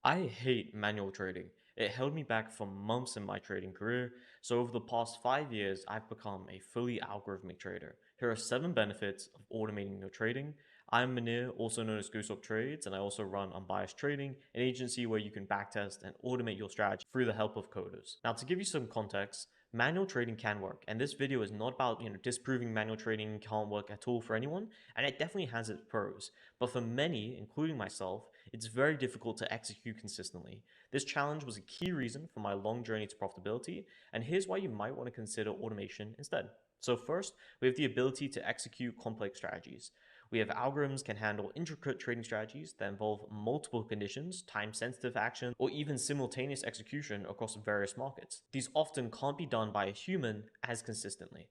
I hate manual trading. It held me back for months in my trading career, so over the past 5 years, I've become a fully algorithmic trader. Here are 7 benefits of automating your trading. I'm Manir, also known as Goose Trades, and I also run Unbiased Trading, an agency where you can backtest and automate your strategy through the help of coders. Now, to give you some context, manual trading can work, and this video is not about disproving manual trading can't work at all for anyone, and it definitely has its pros. But for many, including myself, it's very difficult to execute consistently. This challenge was a key reason for my long journey to profitability, and here's why you might want to consider automation instead. So first, we have the ability to execute complex strategies. We have algorithms can handle intricate trading strategies that involve multiple conditions, time-sensitive action, or even simultaneous execution across various markets. These often can't be done by a human as consistently.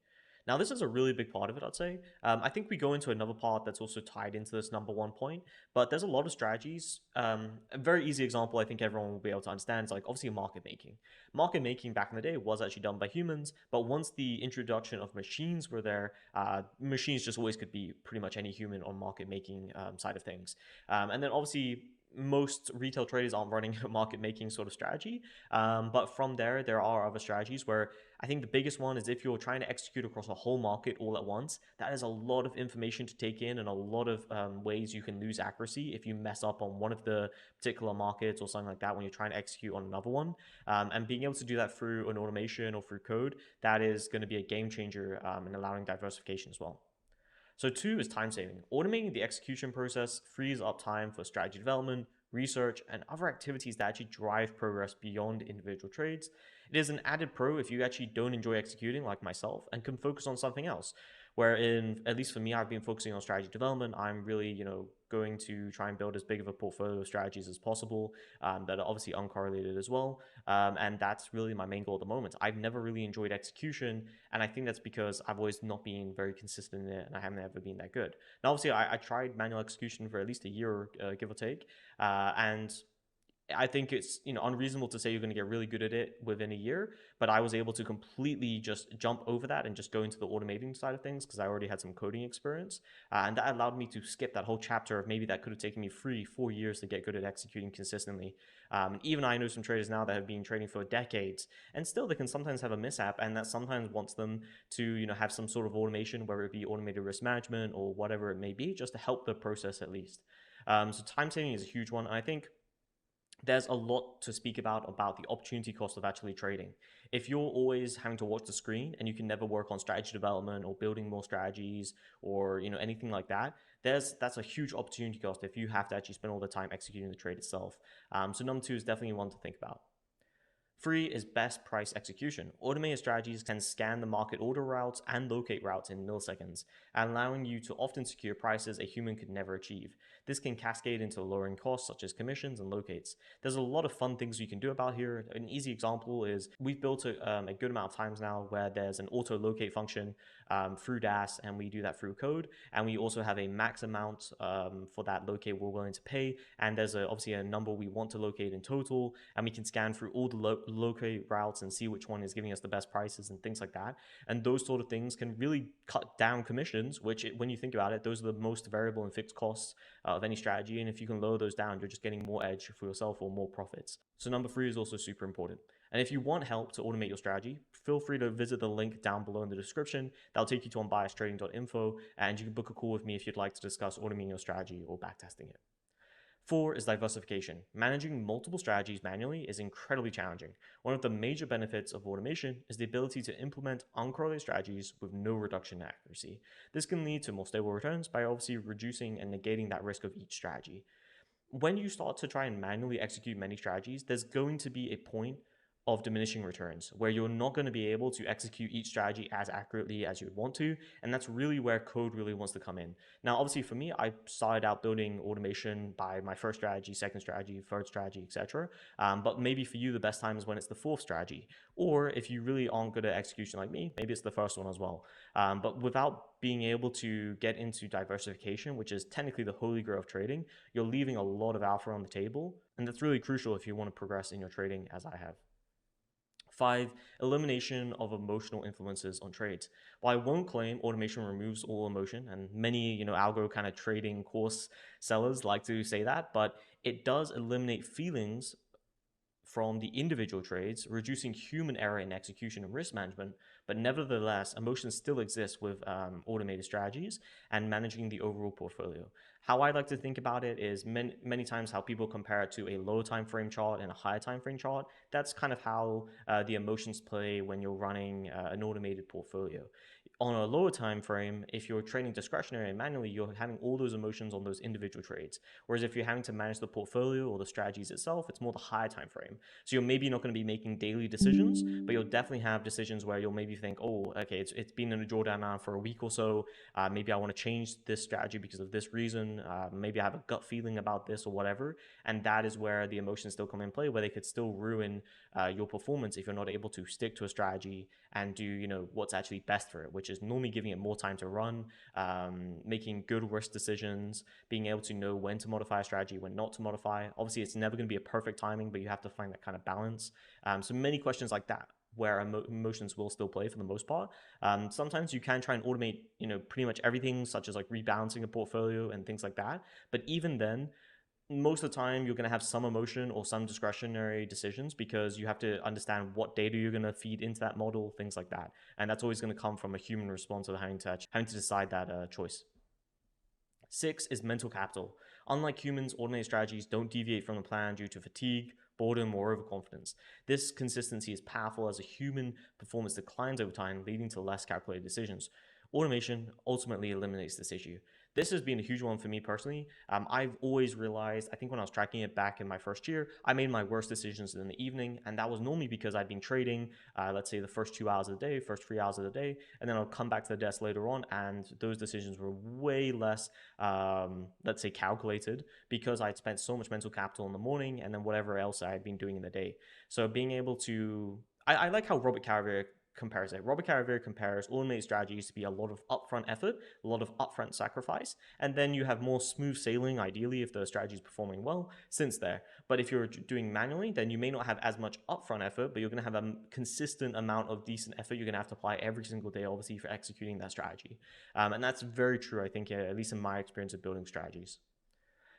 Now, this is a really big part of it, I'd say. I think we go into another part that's also tied into this number one point, but there's a lot of strategies. A very easy example I think everyone will be able to understand is like obviously market making. Market making back in the day was actually done by humans, but once the introduction of machines were there, machines just always could be pretty much any human on market making side of things. And then obviously most retail traders aren't running a market making sort of strategy. But from there are other strategies where I think the biggest one is if you're trying to execute across a whole market all at once, that is a lot of information to take in and a lot of ways you can lose accuracy if you mess up on one of the particular markets or something like that when you're trying to execute on another one. And being able to do that through an automation or through code, that is going to be a game changer in allowing diversification as well. So two is time saving. Automating the execution process frees up time for strategy development, research, and other activities that actually drive progress beyond individual trades. It is an added pro if you actually don't enjoy executing like myself and can focus on something else. Wherein, at least for me, I've been focusing on strategy development. I'm really, going to try and build as big of a portfolio of strategies as possible that are obviously uncorrelated as well. And that's really my main goal at the moment. I've never really enjoyed execution, and I think that's because I've always not been very consistent in it, and I haven't ever been that good. Now, obviously, I tried manual execution for at least a year, give or take, and I think it's unreasonable to say you're going to get really good at it within a year, but I was able to completely just jump over that and just go into the automating side of things because I already had some coding experience, and that allowed me to skip that whole chapter of maybe that could have taken me 3-4 years to get good at executing consistently. Even I know some traders now that have been trading for decades, and still they can sometimes have a mishap, and that sometimes wants them to have some sort of automation, whether it be automated risk management or whatever it may be, just to help the process at least. So time saving is a huge one, and I think there's a lot to speak about the opportunity cost of actually trading. If you're always having to watch the screen and you can never work on strategy development or building more strategies or anything like that, that's a huge opportunity cost if you have to actually spend all the time executing the trade itself. So number two is definitely one to think about. Three is best price execution. Automated strategies can scan the market order routes and locate routes in milliseconds, allowing you to often secure prices a human could never achieve. This can cascade into lowering costs such as commissions and locates. There's a lot of fun things you can do about here. An easy example is we've built a good amount of times now where there's an auto locate function through DAS, and we do that through code. And we also have a max amount for that locate we're willing to pay. And there's obviously a number we want to locate in total, and we can scan through all the locate routes and see which one is giving us the best prices and things like that. And those sort of things can really cut down commissions, which when you think about it, those are the most variable and fixed costs of any strategy. And if you can lower those down, you're just getting more edge for yourself or more profits. So number three is also super important. And if you want help to automate your strategy, feel free to visit the link down below in the description. That'll take you to unbiasedtrading.info, and you can book a call with me if you'd like to discuss automating your strategy or backtesting it. Four is diversification. Managing multiple strategies manually is incredibly challenging. One of the major benefits of automation is the ability to implement uncorrelated strategies with no reduction in accuracy. This can lead to more stable returns by obviously reducing and negating that risk of each strategy. When you start to try and manually execute many strategies, there's going to be a point of diminishing returns where you're not going to be able to execute each strategy as accurately as you would want to, and that's really where code really wants to come in. Now obviously for me, I started out building automation by my first strategy, second strategy, third strategy, etc. But maybe for you the best time is when it's the fourth strategy, or if you really aren't good at execution like me, maybe it's the first one as well. But without being able to get into diversification, which is technically the holy grail of trading, you're leaving a lot of alpha on the table, and that's really crucial if you want to progress in your trading as I have. 5. Elimination of emotional influences on trades. While I won't claim automation removes all emotion, and many, algo kind of trading course sellers like to say that, but it does eliminate feelings from the individual trades, reducing human error in execution and risk management. But nevertheless, emotions still exist with automated strategies and managing the overall portfolio. How I like to think about it is many times how people compare it to a low time frame chart and a higher time frame chart. That's kind of how the emotions play when you're running an automated portfolio. On a lower time frame, if you're trading discretionary and manually, you're having all those emotions on those individual trades. Whereas if you're having to manage the portfolio or the strategies itself, it's more the higher time frame. So you're maybe not going to be making daily decisions, but you'll definitely have decisions where you'll maybe think, oh, okay, it's been in a drawdown now for a week or so. Maybe I want to change this strategy because of this reason. Maybe I have a gut feeling about this or whatever. And that is where the emotions still come in play, where they could still ruin your performance if you're not able to stick to a strategy and do what's actually best for it, which is normally giving it more time to run, making good risk decisions, being able to know when to modify a strategy, when not to modify. Obviously, it's never going to be a perfect timing, but you have to find that kind of balance. So many questions like that where emotions will still play for the most part. Sometimes you can try and automate, pretty much everything, such as like rebalancing a portfolio and things like that. But even then, most of the time you're going to have some emotion or some discretionary decisions because you have to understand what data you're going to feed into that model, things like that. And that's always going to come from a human response of having to decide that choice. 6 is mental capital. Unlike humans, automated strategies don't deviate from the plan due to fatigue, boredom, or overconfidence. This consistency is powerful as a human performance declines over time, leading to less calculated decisions. Automation ultimately eliminates this issue. This has been a huge one for me personally. I've always realized, I think when I was tracking it back in my first year, I made my worst decisions in the evening, and that was normally because I'd been trading, let's say the first 2 hours of the day, first 3 hours of the day, and then I'll come back to the desk later on, and those decisions were way less, let's say, calculated because I'd spent so much mental capital in the morning and then whatever else I had been doing in the day. So being able to, I like how Robert Carrier compares it. Robert Carrier compares automated strategies to be a lot of upfront effort, a lot of upfront sacrifice, and then you have more smooth sailing, ideally, if the strategy is performing well, since there. But if you're doing manually, then you may not have as much upfront effort, but you're going to have a consistent amount of decent effort you're going to have to apply every single day, obviously, for executing that strategy. And that's very true, I think, at least in my experience of building strategies.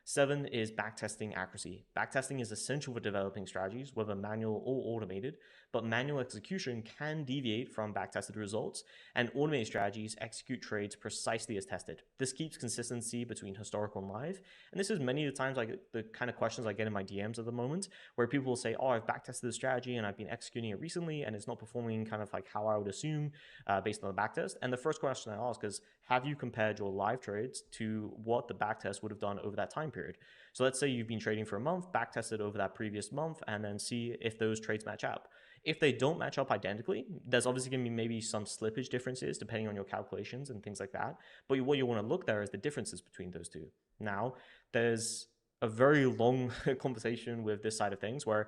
7 is backtesting accuracy. Backtesting is essential for developing strategies, whether manual or automated, but manual execution can deviate from backtested results, and automated strategies execute trades precisely as tested. This keeps consistency between historical and live, and this is many of the times like the kind of questions I get in my DMs at the moment, where people will say, oh, I've backtested the strategy and I've been executing it recently, and it's not performing kind of like how I would assume based on the backtest. And the first question I ask is, have you compared your live trades to what the backtest would have done over that time period? So let's say you've been trading for a month, backtest it over that previous month, and then see if those trades match up. If they don't match up identically, there's obviously going to be maybe some slippage differences depending on your calculations and things like that. But what you want to look there is the differences between those two. Now, there's a very long conversation with this side of things where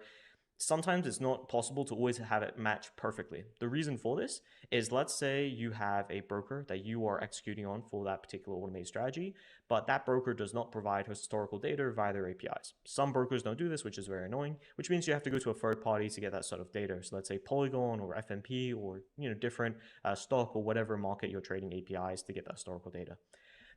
sometimes it's not possible to always have it match perfectly. The reason for this is, let's say you have a broker that you are executing on for that particular automated strategy, but that broker does not provide historical data via their APIs. Some brokers don't do this, which is very annoying, which means you have to go to a third party to get that sort of data. So let's say Polygon or FMP or different stock or whatever market you're trading APIs to get that historical data.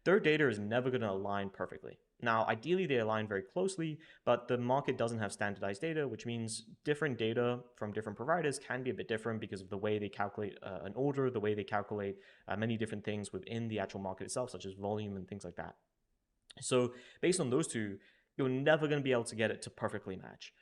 Their data is never going to align perfectly. Now, ideally, they align very closely, but the market doesn't have standardized data, which means different data from different providers can be a bit different because of the way they calculate an order, the way they calculate many different things within the actual market itself, such as volume and things like that. So based on those two, you're never going to be able to get it to perfectly match.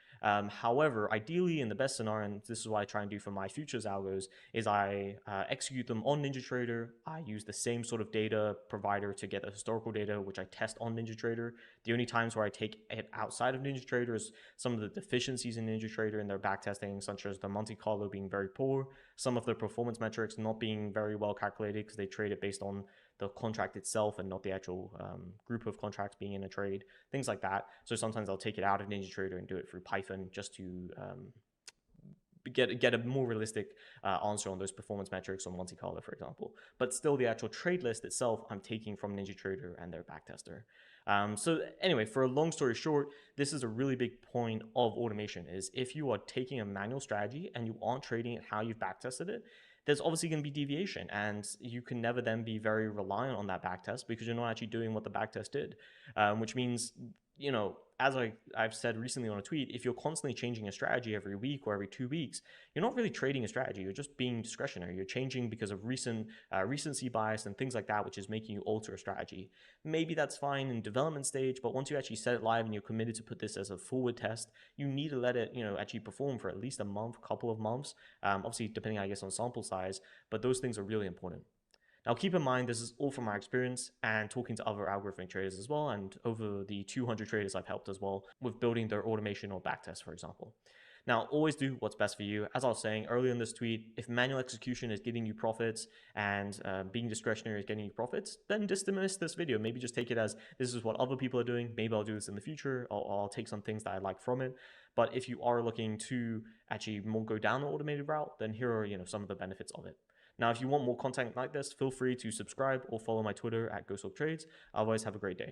However, ideally, in the best scenario, and this is what I try and do for my futures algos, is I execute them on NinjaTrader. I use the same sort of data provider to get the historical data, which I test on NinjaTrader. The only times where I take it outside of NinjaTrader is some of the deficiencies in NinjaTrader in their backtesting, such as the Monte Carlo being very poor, some of their performance metrics not being very well calculated because they trade it based on the contract itself and not the actual group of contracts being in a trade, things like that. So sometimes I'll take it out of NinjaTrader and do it through Python just to get a more realistic answer on those performance metrics on Monte Carlo, for example. But still, the actual trade list itself, I'm taking from NinjaTrader and their backtester. So anyway, for a long story short, this is a really big point of automation is if you are taking a manual strategy and you aren't trading it how you've backtested it, there's obviously going to be deviation, and you can never then be very reliant on that backtest because you're not actually doing what the backtest did, which means, as I've said recently on a tweet, if you're constantly changing a strategy every week or every 2 weeks, you're not really trading a strategy. You're just being discretionary. You're changing because of recency bias and things like that, which is making you alter a strategy. Maybe that's fine in development stage, but once you actually set it live and you're committed to put this as a forward test, you need to let it, actually perform for at least a month, couple of months. Obviously, depending, I guess, on sample size, but those things are really important. Now, keep in mind, this is all from my experience and talking to other algorithmic traders as well, and over the 200 traders I've helped as well with building their automation or backtest, for example. Now, always do what's best for you. As I was saying earlier in this tweet, if manual execution is getting you profits and being discretionary is getting you profits, then dismiss this video. Maybe just take it as this is what other people are doing. Maybe I'll do this in the future. I'll take some things that I like from it. But if you are looking to actually more go down the automated route, then here are some of the benefits of it. Now, if you want more content like this, feel free to subscribe or follow my Twitter at GhostLogTrades. Otherwise, have a great day.